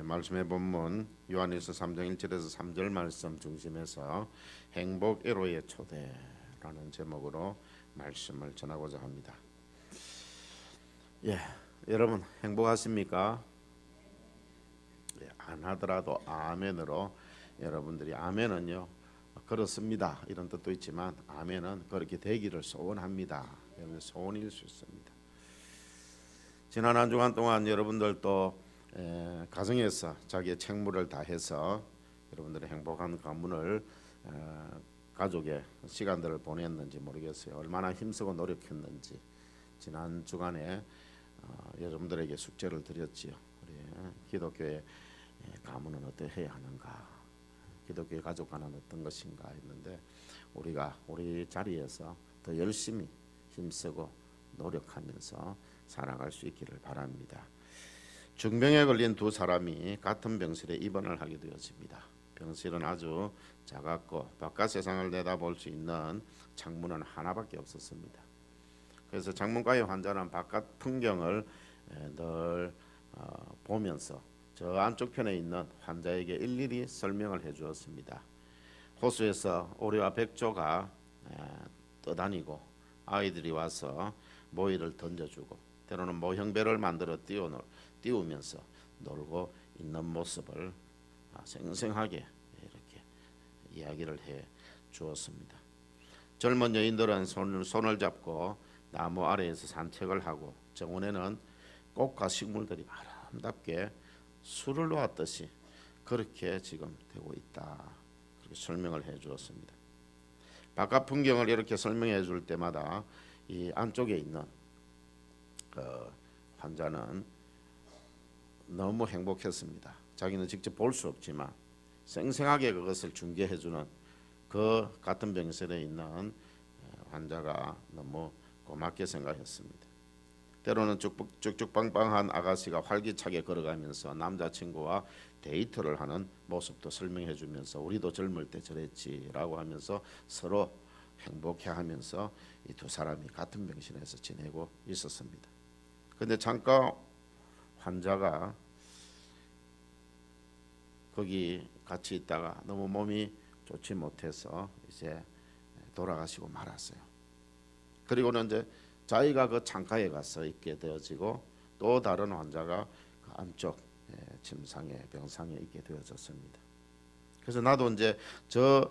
말씀의 본문 요한일서 3장 1절에서 3절 말씀 중심에서 행복 애로의 초대라는 제목으로 말씀을 전하고자 합니다. 여러분 행복하십니까? 안 하더라도 아멘으로 여러분들이 아멘은요 그렇습니다 이런 뜻도 있지만 아멘은 그렇게 되기를 소원합니다. 여러분 소원일 수 있습니다. 지난 한 주간 동안 여러분들도 가정에서 자기의 책무를 다해서 여러분들의 행복한 가문을 가족의 시간들을 보냈는지 모르겠어요. 얼마나 힘쓰고 노력했는지 지난 주간에 여러분들에게 숙제를 드렸지요. 우리 기독교의 가문은 어떻게 해야 하는가, 기독교의 가족관은 어떤 것인가 했는데 우리가 우리 자리에서 더 열심히 힘쓰고 노력하면서 살아갈 수 있기를 바랍니다. 중병에 걸린 두 사람이 같은 병실에 입원을 하게 되었습니다. 병실은 아주 작았고 바깥 세상을 내다볼 수 있는 창문은 하나밖에 없었습니다. 그래서 창문가의 환자는 바깥 풍경을 늘 보면서 저 안쪽 편에 있는 환자에게 일일이 설명을 해주었습니다. 호수에서 오리와 백조가 떠다니고 아이들이 와서 모이를 던져주고 때로는 모형배를 만들어 띄우면서 놀고 있는 모습을 생생하게 이렇게 이야기를 해 주었습니다. 젊은 여인들은 손을 잡고 나무 아래에서 산책을 하고 정원에는 꽃과 식물들이 아름답게 술을 놓았듯이 그렇게 지금 되고 있다. 그렇게 설명을 해 주었습니다. 바깥 풍경을 이렇게 설명해 줄 때마다 이 안쪽에 있는 환자는 너무 행복했습니다. 자기는 직접 볼 수 없지만 생생하게 그것을 중계해 주는 그 같은 병실에 있는 환자가 너무 고맙게 생각했습니다. 때로는 쭉쭉빵빵한 아가씨가 활기차게 걸어가면서 남자친구와 데이트를 하는 모습도 설명해 주면서 우리도 젊을 때 저랬지라고 하면서 서로 행복해하면서 이 두 사람이 같은 병실에서 지내고 있었습니다. 그런데 잠깐 환자가 거기 같이 있다가 너무 몸이 좋지 못해서 이제 돌아가시고 말았어요. 그리고는 이제 자기가 그 창가에 가서 있게 되어지고 또 다른 환자가 그 안쪽 침상에 병상에 있게 되어졌습니다. 그래서 나도 이제 저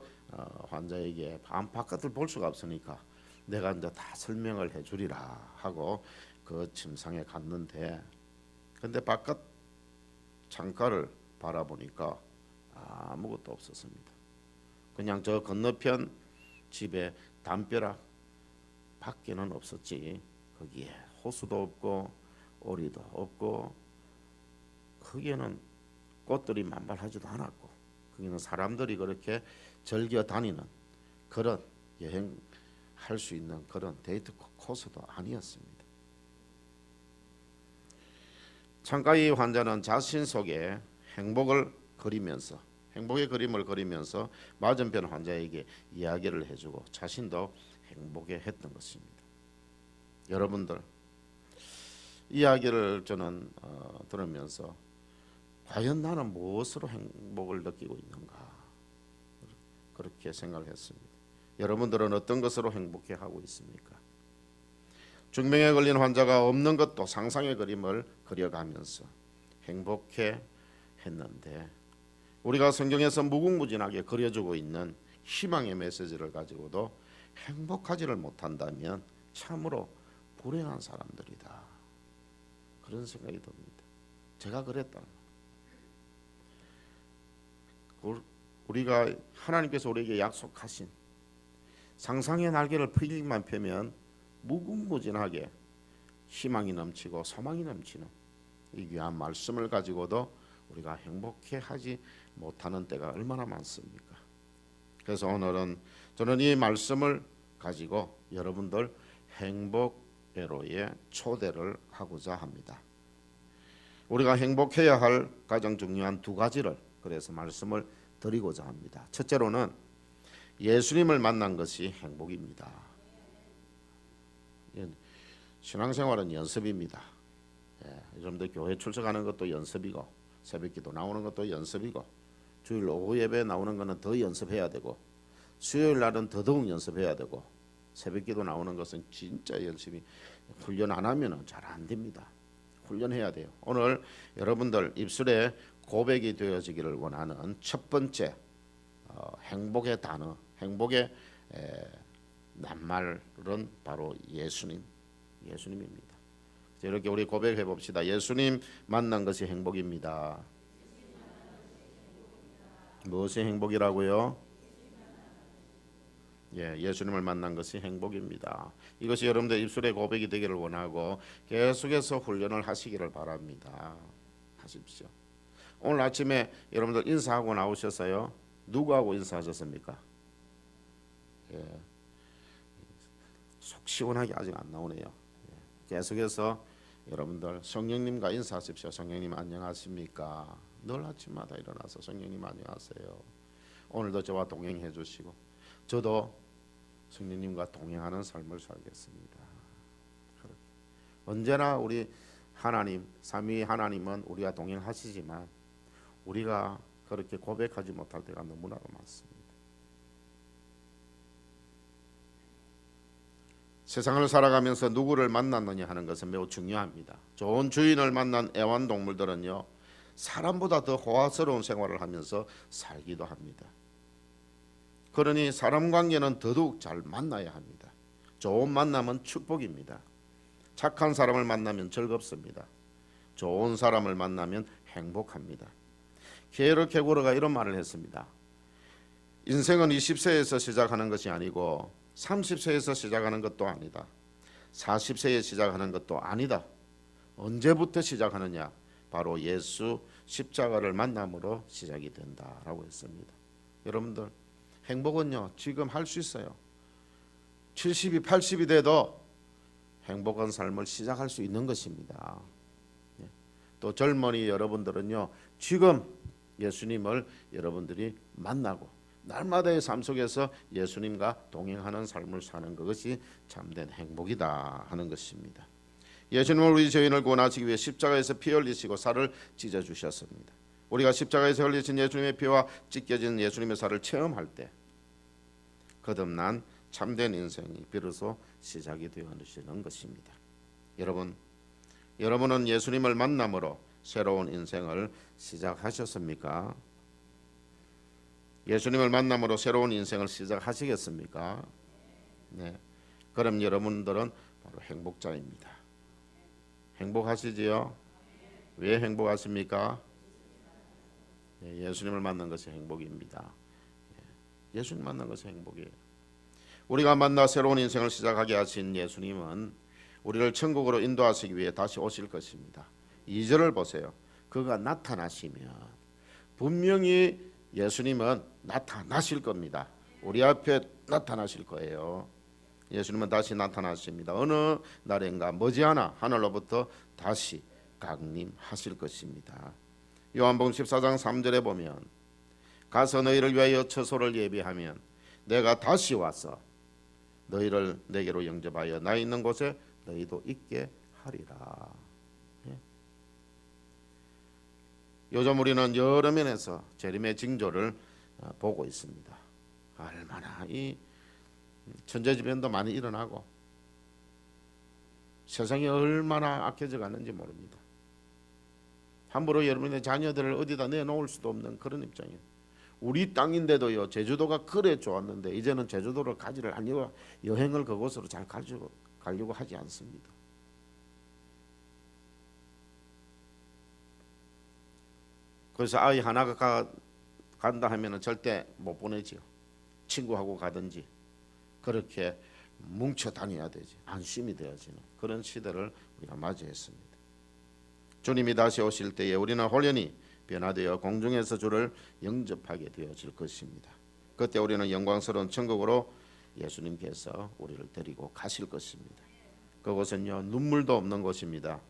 환자에게 바깥을 볼 수가 없으니까 내가 이제 다 설명을 해주리라 하고 그 침상에 갔는데 근데 바깥 창가를 바라보니까 아무것도 없었습니다. 그냥 저 건너편 집에 담벼락 밖에는 없었지 거기에 호수도 없고 오리도 없고 거기에는 꽃들이 만발하지도 않았고 거기는 사람들이 그렇게 즐겨 다니는 그런 여행할 수 있는 그런 데이트 코스도 아니었습니다. 창가의 환자는 자신 속에 행복의 그림을 그리면서 맞은편 환자에게 이야기를 해주고 자신도 행복해했던 것입니다. 여러분들 이야기를 저는 들으면서 과연 나는 무엇으로 행복을 느끼고 있는가 그렇게 생각을 했습니다. 여러분들은 어떤 것으로 행복해하고 있습니까? 중병에 걸린 환자가 없는 것도 상상의 그림을 그려가면서 행복해했는데 우리가 성경에서 무궁무진하게 그려주고 있는 희망의 메시지를 가지고도 행복하지를 못한다면 참으로 불행한 사람들이다. 그런 생각이 듭니다. 제가 그랬다. 우리가 하나님께서 우리에게 약속하신 상상의 날개를 펴기만 펴면 무궁무진하게 희망이 넘치고 소망이 넘치는 이 귀한 말씀을 가지고도 우리가 행복해하지 못하는 때가 얼마나 많습니까? 그래서 오늘은 저는 이 말씀을 가지고 여러분들 행복애로의 초대를 하고자 합니다. 우리가 행복해야 할 가장 중요한 두 가지를 그래서 말씀을 드리고자 합니다. 첫째로는 예수님을 만난 것이 행복입니다. 신앙생활은 연습입니다. 여러분들 교회 출석하는 것도 연습이고 새벽기도 나오는 것도 연습이고 주일 오후 예배 나오는 것은 더 연습해야 되고 수요일 날은 더더욱 연습해야 되고 새벽기도 나오는 것은 진짜 열심히 훈련 안 하면 잘 안 됩니다. 훈련해야 돼요. 오늘 여러분들 입술에 고백이 되어지기를 원하는 첫 번째 행복의 단어, 행복의 낱말은 바로 예수님입니다. 이렇게 우리 고백해 봅시다. 예수님 만난 것이 행복입니다. 무엇이 행복이라고요? 예수님을 만난 것이 행복입니다. 이것이 여러분들 입술의 고백이 되기를 원하고 계속해서 훈련을 하시기를 바랍니다. 하십시오. 오늘 아침에 여러분들 인사하고 나오셨어요? 누구하고 인사하셨습니까? 속 시원하게 아직 안 나오네요. 계속해서 여러분들 성령님과 인사하십시오. 성령님 안녕하십니까? 늘 아침마다 일어나서 성령님 안녕하세요. 오늘도 저와 동행해 주시고 저도 성령님과 동행하는 삶을 살겠습니다. 언제나 우리 하나님, 삼위 하나님은 우리와 동행하시지만 우리가 그렇게 고백하지 못할 때가 너무나도 많습니다. 세상을 살아가면서 누구를 만났느냐 하는 것은 매우 중요합니다. 좋은 주인을 만난 애완동물들은요 사람보다 더 호화스러운 생활을 하면서 살기도 합니다. 그러니 사람 관계는 더더욱 잘 만나야 합니다. 좋은 만남은 축복입니다. 착한 사람을 만나면 즐겁습니다. 좋은 사람을 만나면 행복합니다. 게르 케고르가 이런 말을 했습니다. 인생은 20세에서 시작하는 것이 아니고 30세에서 시작하는 것도 아니다. 40세에 시작하는 것도 아니다. 언제부터 시작하느냐? 바로 예수 십자가를 만남으로 시작이 된다라고 했습니다. 여러분들 행복은요 지금 할 수 있어요. 70이 80이 돼도 행복한 삶을 시작할 수 있는 것입니다. 또 젊은이 여러분들은요 지금 예수님을 여러분들이 만나고 날마다의 삶 속에서 예수님과 동행하는 삶을 사는 것이 참된 행복이다 하는 것입니다. 예수님은 우리 죄인을 구원하시기 위해 십자가에서 피 흘리시고 살을 찢어 주셨습니다. 우리가 십자가에서 흘리신 예수님의 피와 찢겨진 예수님의 살을 체험할 때 거듭난 참된 인생이 비로소 시작이 되어지는 것입니다. 여러분은 예수님을 만남으로 새로운 인생을 시작하셨습니까? 예수님을 만남으로 새로운 인생을 시작하시겠습니까? 네. 그럼 여러분들은 바로 행복자입니다. 행복하시지요? 왜 행복하십니까? 예수님을 만난 것이 행복입니다. 예수님 만난 것이 행복이에요. 우리가 만나 새로운 인생을 시작하게 하신 예수님은 우리를 천국으로 인도하시기 위해 다시 오실 것입니다. 2절을 보세요. 그가 나타나시면 분명히 예수님은 나타나실 겁니다. 우리 앞에 나타나실 거예요. 예수님은 다시 나타나십니다. 어느 날인가 머지않아 하늘로부터 다시 강림하실 것입니다. 요한복음 14장 3절에 보면 가서 너희를 위하여 처소를 예비하면 내가 다시 와서 너희를 내게로 영접하여 나 있는 곳에 너희도 있게 하리라. 요즘 우리는 여러 면에서 재림의 징조를 보고 있습니다. 얼마나 이 천재지변도 많이 일어나고 세상이 얼마나 악해져 가는지 모릅니다. 함부로 여러분의 자녀들을 어디다 내놓을 수도 없는 그런 입장이에요. 우리 땅인데도요 제주도가 그래 좋았는데 이제는 제주도를 가지를 않으려고 여행을 그곳으로 잘 가려고 하지 않습니다. 그래서 아이 하나가 간다 하면은 절대 못 보내지요. 친구하고 가든지 그렇게 뭉쳐 다녀야 되지. 안심이 되어지는 그런 시대를 우리가 맞이했습니다. 주님이 다시 오실 때에 우리는 홀연히 변화되어 공중에서 주를 영접하게 되어질 것입니다. 그때 우리는 영광스러운 천국으로 예수님께서 우리를 데리고 가실 것입니다. 그곳은요 눈물도 없는 곳입니다.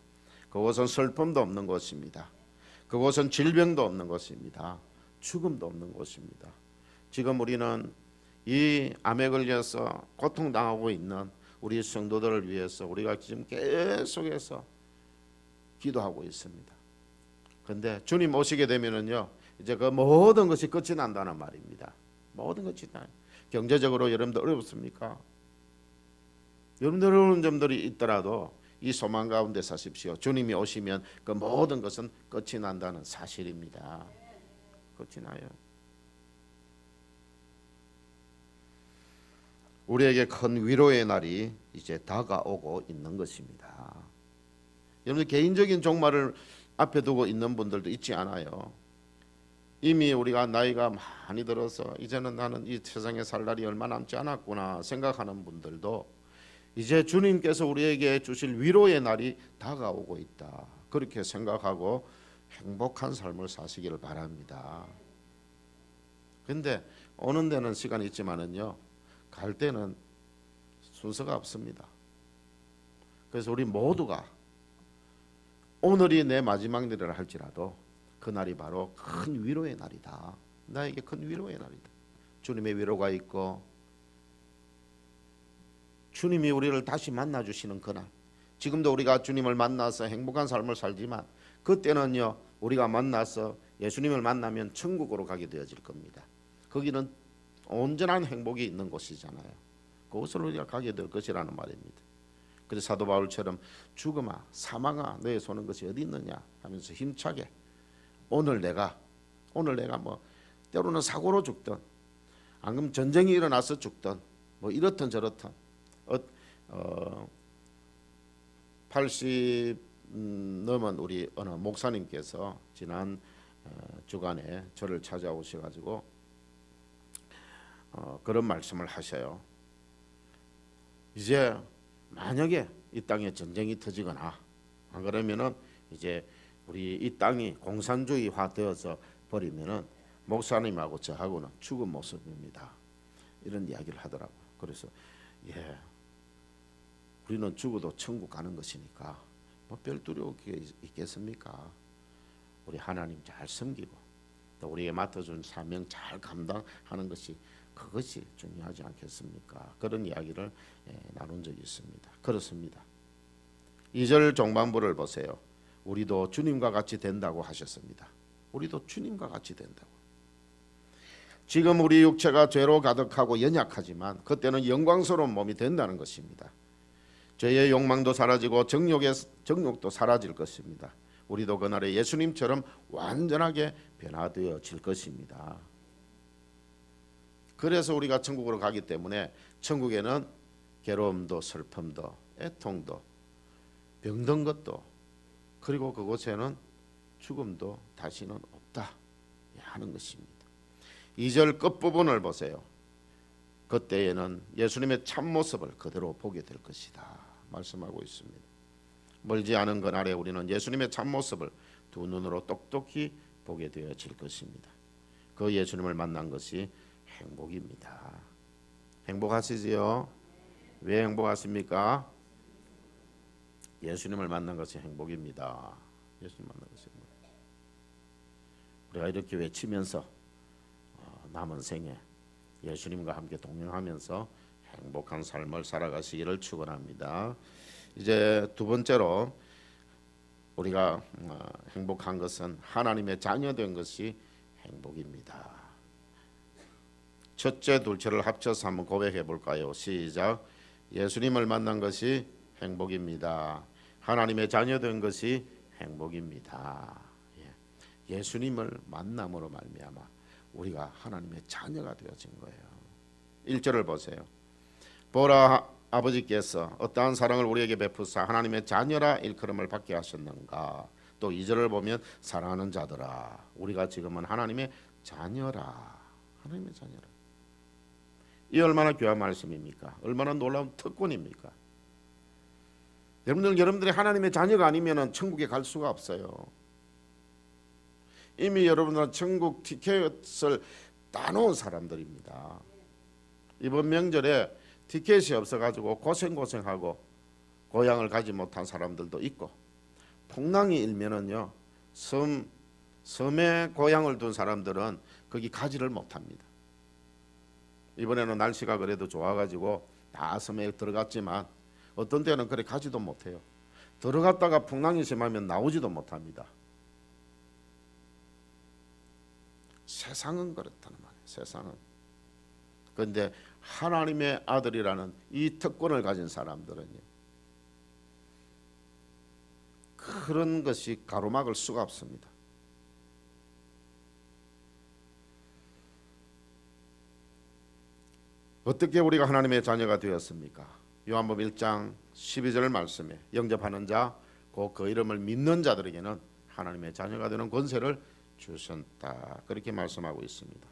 그곳은 슬픔도 없는 곳입니다. 그곳은 질병도 없는 곳입니다. 죽음도 없는 곳입니다. 지금 우리는 이 암에 걸려서 고통당하고 있는 우리 성도들을 위해서 우리가 지금 계속해서 기도하고 있습니다. 근데 주님 오시게 되면은요, 이제 그 모든 것이 끝이 난다는 말입니다. 모든 것이 다. 경제적으로 여러분들 어렵습니까? 여러분들 어려운 점들이 있더라도 이 소망 가운데 사십시오. 주님이 오시면 그 모든 것은 끝이 난다는 사실입니다. 끝이 나요. 우리에게 큰 위로의 날이 이제 다가오고 있는 것입니다. 여러분 개인적인 종말을 앞에 두고 있는 분들도 있지 않아요. 이미 우리가 나이가 많이 들어서 이제는 나는 이 세상에 살 날이 얼마 남지 않았구나 생각하는 분들도 이제 주님께서 우리에게 주실 위로의 날이 다가오고 있다. 그렇게 생각하고 행복한 삶을 사시기를 바랍니다. 근데 오는 데는 시간이 있지만은요, 갈 때는 순서가 없습니다. 그래서 우리 모두가 오늘이 내 마지막 날이라 할지라도 그날이 바로 큰 위로의 날이다. 나에게 큰 위로의 날이다. 주님의 위로가 있고 주님이 우리를 다시 만나주시는 그날. 지금도 우리가 주님을 만나서 행복한 삶을 살지만 그때는요, 우리가 만나서 예수님을 만나면 천국으로 가게 되어질 겁니다. 거기는 온전한 행복이 있는 곳이잖아요. 그곳으로 우리가 가게 될 것이라는 말입니다. 그래서 사도 바울처럼 죽음아 사망아 너의 손은 것이 어디 있느냐 하면서 힘차게 오늘 내가 뭐 때로는 사고로 죽든 안 그러면 전쟁이 일어나서 죽든 뭐 이렇든 저렇든 80 넘은 우리 어느 목사님께서 지난 주간에 저를 찾아오셔가지고 그런 말씀을 하셔요. 이제 만약에 이 땅에 전쟁이 터지거나 안 그러면은 이제 우리 이 땅이 공산주의화 되어서 버리면은 목사님하고 저하고는 죽은 모습입니다. 이런 이야기를 하더라고요. 그래서 우리는 죽어도 천국 가는 것이니까 뭐 별 두려울 게 있겠습니까? 우리 하나님 잘 섬기고 또 우리에게 맡아준 사명 잘 감당하는 것이 그것이 중요하지 않겠습니까? 그런 이야기를 나눈 적이 있습니다. 그렇습니다. 2절 종반부를 보세요. 우리도 주님과 같이 된다고 하셨습니다. 우리도 주님과 같이 된다고. 지금 우리 육체가 죄로 가득하고 연약하지만 그때는 영광스러운 몸이 된다는 것입니다. 죄의 욕망도 사라지고 정욕도 사라질 것입니다. 우리도 그날에 예수님처럼 완전하게 변화되어질 것입니다. 그래서 우리가 천국으로 가기 때문에 천국에는 괴로움도 슬픔도 애통도 병든 것도 그리고 그곳에는 죽음도 다시는 없다 하는 것입니다. 2절 끝부분을 보세요. 그때에는 예수님의 참모습을 그대로 보게 될 것이다 말씀하고 있습니다. 멀지 않은 그날에 우리는 예수님의 참모습을 두 눈으로 똑똑히 보게 되어질 것입니다. 그 예수님을 만난 것이 행복입니다. 행복하시지요? 왜 행복하십니까? 예수님을 만난 것이 행복입니다. 예수님 만난 것이 행복입니다. 우리가 이렇게 외치면서 남은 생에 예수님과 함께 동행하면서 행복한 삶을 살아가시기를 축원합니다. 이제 두 번째로 우리가 행복한 것은 하나님의 자녀된 것이 행복입니다. 첫째, 둘째를 합쳐서 한번 고백해 볼까요? 시작. 예수님을 만난 것이 행복입니다. 하나님의 자녀된 것이 행복입니다. 예수님을 만남으로 말미암아 우리가 하나님의 자녀가 되어진 거예요. 1절을 보세요. 보라 아버지께서 어떠한 사랑을 우리에게 베푸사 하나님의 자녀라 일컬음을 받게 하셨는가. 또 2절을 보면 사랑하는 자들아 우리가 지금은 하나님의 자녀라. 하나님의 자녀라. 이 얼마나 귀한 말씀입니까? 얼마나 놀라운 특권입니까? 여러분들이 하나님의 자녀가 아니면 천국에 갈 수가 없어요. 이미 여러분들은 천국 티켓을 따놓은 사람들입니다. 이번 명절에 티켓이 없어가지고 고생하고 고향을 가지 못한 사람들도 있고 풍랑이 일면은요 섬에 고향을 둔 사람들은 거기 가지를 못합니다. 이번에는 날씨가 그래도 좋아가지고 다 섬에 들어갔지만 어떤 때는 그래 가지도 못해요. 들어갔다가 풍랑이 심하면 나오지도 못합니다. 세상은 그렇다는 말이에요. 세상은. 그런데 하나님의 아들이라는 이 특권을 가진 사람들은요, 그런 것이 가로막을 수가 없습니다. 어떻게 우리가 하나님의 자녀가 되었습니까? 요한복음 1장 12절 말씀에 영접하는 자, 곧 그 이름을 믿는 자들에게는 하나님의 자녀가 되는 권세를 주셨다. 그렇게 말씀하고 있습니다.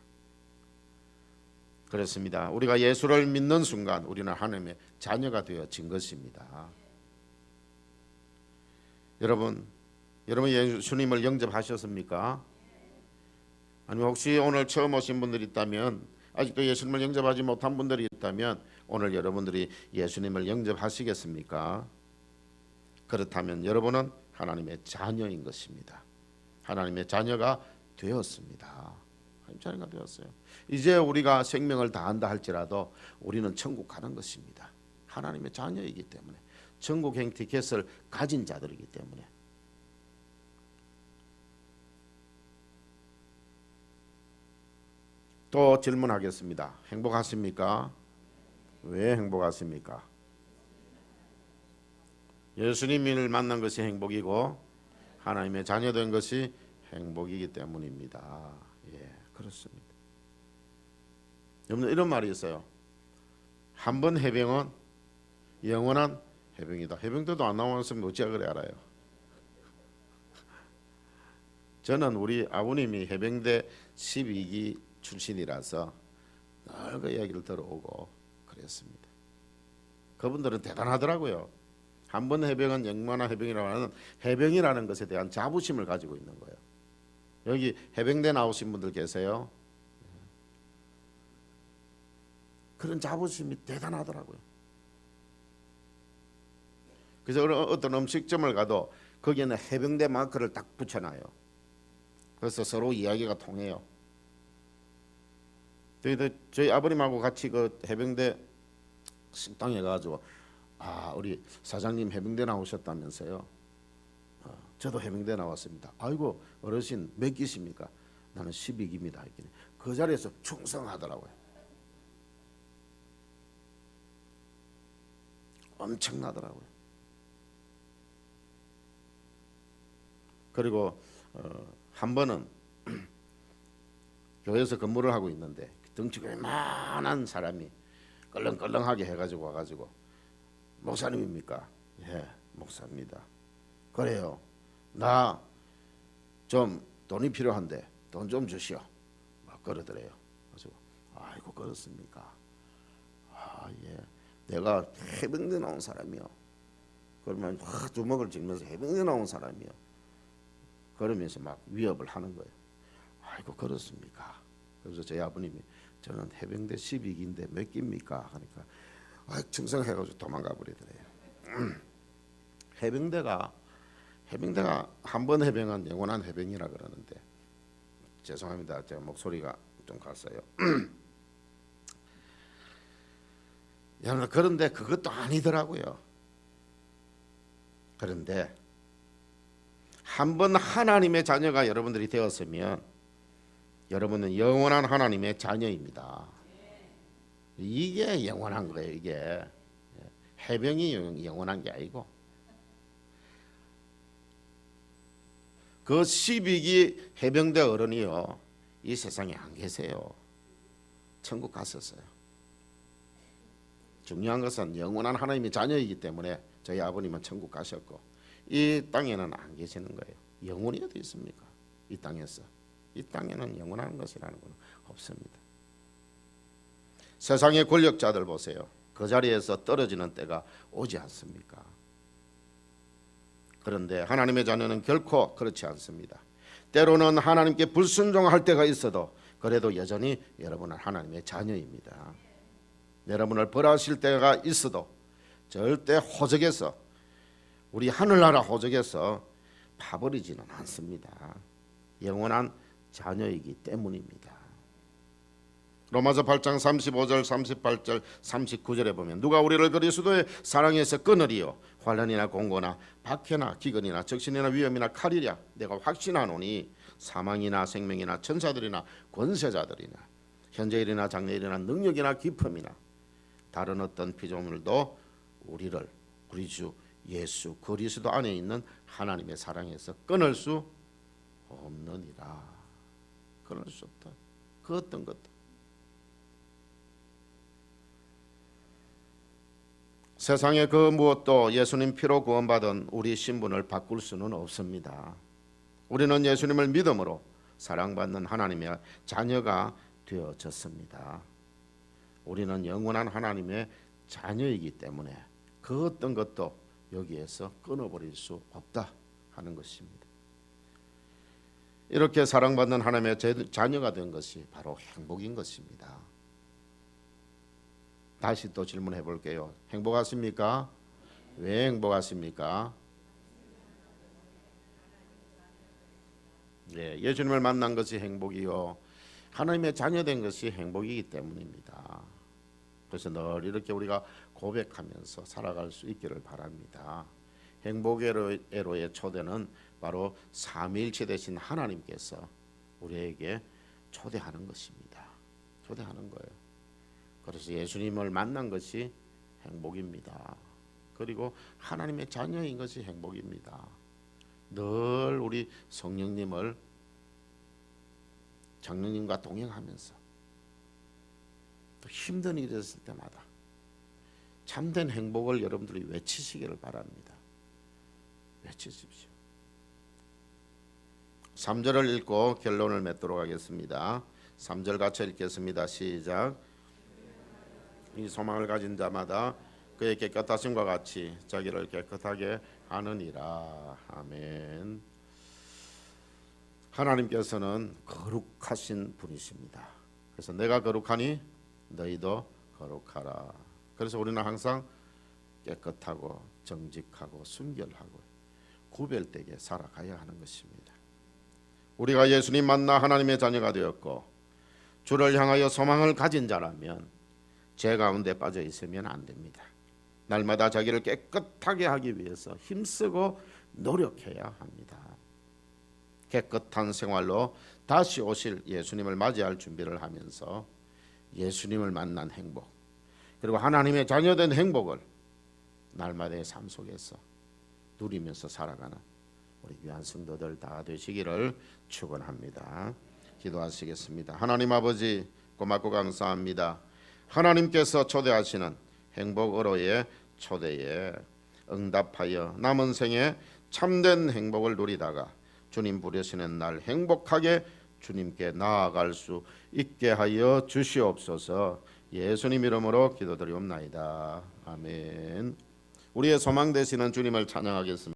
그렇습니다. 우리가 예수를 믿는 순간 우리는 하나님의 자녀가 되어진 것입니다. 여러분 예수님을 영접하셨습니까? 아니면 혹시 오늘 처음 오신 분들이 있다면, 아직도 예수님을 영접하지 못한 분들이 있다면 오늘 여러분들이 예수님을 영접하시겠습니까? 그렇다면 여러분은 하나님의 자녀인 것입니다. 하나님의 자녀가 되었습니다. 하나님의 자녀가 되었어요. 이제 우리가 생명을 다한다 할지라도 우리는 천국 가는 것입니다. 하나님의 자녀이기 때문에, 천국 행 티켓을 가진 자들이기 때문에. 또 질문하겠습니다. 행복하십니까? 왜 행복하십니까? 예수님을 만난 것이 행복이고 하나님의 자녀된 것이 행복이기 때문입니다. 예, 그렇습니다. 여러분, 이런 말이 있어요. 한 번 해병은 영원한 해병이다. 해병대도 안 나왔으면 어찌 그래 알아요. 저는 우리 아버님이 해병대 12기 출신이라서 늘 그 이야기를 들어오고 그랬습니다. 그분들은 대단하더라고요. 한 번 해병은 영원한 해병이라고 하는 해병이라는 것에 대한 자부심을 가지고 있는 거예요. 여기 해병대 나오신 분들 계세요? 그런 자부심이 대단하더라고요. 그래서 어떤 음식점을 가도 거기에는 해병대 마크를 딱 붙여놔요. 그래서 서로 이야기가 통해요. 저희 아버님하고 같이 그 해병대 식당에 가지고, 우리 사장님 해병대 나오셨다면서요? 저도 해병대 나왔습니다. 아이고 어르신 몇 기십니까? 나는 12기입니다. 그 자리에서 충성하더라고요. 엄청나더라고요. 그리고 한 번은 교회에서 근무를 하고 있는데 덩치가 이만한 사람이 껄렁껄렁하게 해가지고 와가지고, 목사님입니까? 예, 목사입니다. 그래요. 나 좀 돈이 필요한데 돈 좀 주시오. 막 그러더래요. 그래서 아이고 그렇습니까? 예. 내가 해병대 나온 사람이요. 그러면 주먹을 쥐면서 해병대 나온 사람이요. 그러면서 막 위협을 하는 거예요. 아이고 그렇습니까? 그래서 저희 아버님이, 저는 해병대 12기인데 몇 기입니까? 하니까 충성해가지고 도망가 버리더래요. 해병대가 한 번 해병은 영원한 해병이라 그러는데, 죄송합니다. 제가 목소리가 좀 갔어요. 그런데 그것도 아니더라고요. 그런데 한 번 하나님의 자녀가 여러분들이 되었으면 여러분은 영원한 하나님의 자녀입니다. 이게 영원한 거예요. 이게 해병이 영원한 게 아니고, 그 12기 해병대 어른이요, 이 세상에 안 계세요. 천국 갔었어요. 중요한 것은 영원한 하나님의 자녀이기 때문에 저희 아버님은 천국 가셨고, 이 땅에는 안 계시는 거예요. 영원히 어디 있습니까? 이 땅에서. 이 땅에는 영원한 것이라는 건 없습니다. 세상의 권력자들 보세요. 그 자리에서 떨어지는 때가 오지 않습니까? 그런데 하나님의 자녀는 결코 그렇지 않습니다. 때로는 하나님께 불순종할 때가 있어도 그래도 여전히 여러분은 하나님의 자녀입니다. 여러분을 벌하실 때가 있어도 절대 호적에서, 우리 하늘나라 호적에서 파버리지는 않습니다. 영원한 자녀이기 때문입니다. 로마서 8장 35절 38절 39절에 보면, 누가 우리를 그리스도의 사랑에서 끊으리요? 환난이나 공고나 박해나 기근이나 적신이나 위험이나 칼이랴. 내가 확신하노니 사망이나 생명이나 천사들이나 권세자들이나 현재일이나 장래일이나 능력이나 기품이나 다른 어떤 피조물도 우리 주 예수 그리스도 안에 있는 하나님의 사랑에서 끊을 수 없느니라. 끊을 수 없다. 그 어떤 것도. 세상의 그 무엇도 예수님 피로 구원받은 우리 신분을 바꿀 수는 없습니다. 우리는 예수님을 믿음으로 사랑받는 하나님의 자녀가 되어졌습니다. 우리는 영원한 하나님의 자녀이기 때문에 그 어떤 것도 여기에서 끊어버릴 수 없다 하는 것입니다. 이렇게 사랑받는 하나님의 자녀가 된 것이 바로 행복인 것입니다. 다시 또 질문해 볼게요. 행복하십니까? 왜 행복하십니까? 예수님을 만난 것이 행복이요 하나님의 자녀된 것이 행복이기 때문입니다. 그래서 늘 이렇게 우리가 고백하면서 살아갈 수 있기를 바랍니다. 행복의 초대는 바로 삼위일체 되신 하나님께서 우리에게 초대하는 것입니다. 초대하는 거예요. 그래서 예수님을 만난 것이 행복입니다. 그리고 하나님의 자녀인 것이 행복입니다. 늘 우리 성령님을 장로님과 동행하면서 또 힘든 일이 있을 때마다 참된 행복을 여러분들이 외치시기를 바랍니다. 외치십시오. 3절을 읽고 결론을 맺도록 하겠습니다. 3절 같이 읽겠습니다. 시작. 이 소망을 가진 자마다 그의 깨끗하심과 같이 자기를 깨끗하게 하느니라. 아멘. 하나님께서는 거룩하신 분이십니다. 그래서 내가 거룩하니 너희도 거룩하라. 그래서 우리는 항상 깨끗하고 정직하고 순결하고 구별되게 살아가야 하는 것입니다. 우리가 예수님 만나 하나님의 자녀가 되었고 주를 향하여 소망을 가진 자라면 죄 가운데 빠져 있으면 안 됩니다. 날마다 자기를 깨끗하게 하기 위해서 힘쓰고 노력해야 합니다. 깨끗한 생활로 다시 오실 예수님을 맞이할 준비를 하면서 예수님을 만난 행복 그리고 하나님의 자녀된 행복을 날마다의 삶 속에서 누리면서 살아가는 우리 귀한 성도들 다 되시기를 축원합니다. 기도하시겠습니다. 하나님 아버지 고맙고 감사합니다. 하나님께서 초대하시는 행복으로의 초대에 응답하여 남은 생에 참된 행복을 누리다가 주님 부르시는 날 행복하게 주님께 나아갈 수 있게 하여 주시옵소서. 예수님 이름으로 기도드리옵나이다. 아멘. 우리의 소망 되시는 주님을 찬양하겠습니다.